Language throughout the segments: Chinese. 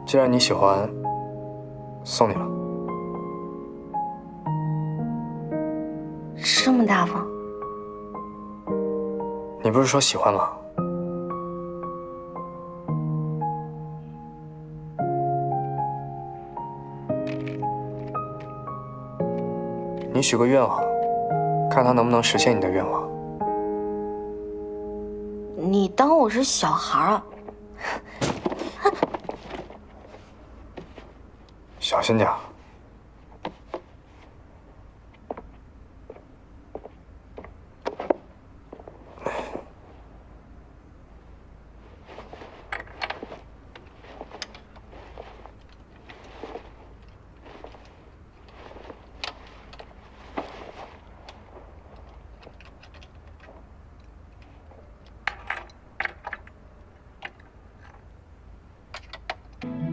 既然你喜欢，送你了。这么大方，你不是说喜欢吗？你许个愿望，看他能不能实现你的愿望。你当我是小孩啊？小心点。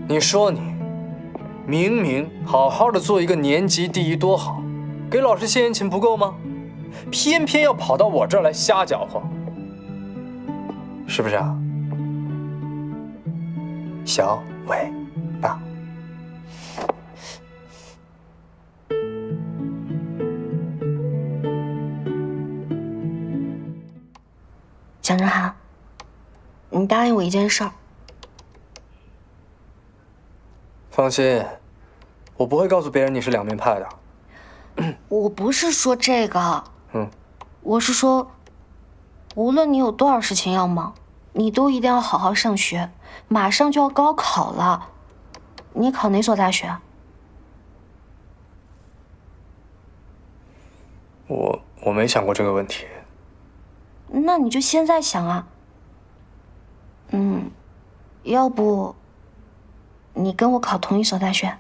你说你明明好好的做一个年级第一多好，给老师献殷勤不够吗？偏偏要跑到我这儿来瞎搅和，是不是啊？小伟大。蒋振涵，你答应我一件事儿。放心，我不会告诉别人你是两面派的。我不是说这个，嗯，我是说，无论你有多少事情要忙，你都一定要好好上学。马上就要高考了，你考哪所大学？我没想过这个问题。那你就现在想啊。要不你跟我考同一所大学？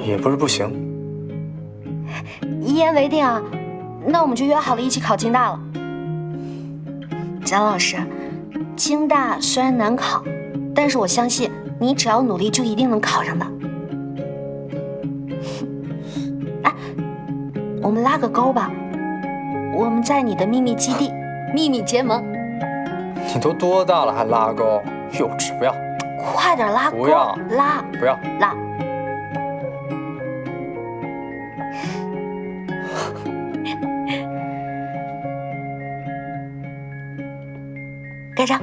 也不是不行。一言为定啊！那我们就约好了一起考京大了。蒋老师，京大虽然难考，但是我相信你只要努力就一定能考上的。哎，我们拉个钩吧，我们在你的秘密基地秘密结盟。你都多大了还拉钩？幼稚！不要！快点拉钩！不要！拉！不要！拉！盖章。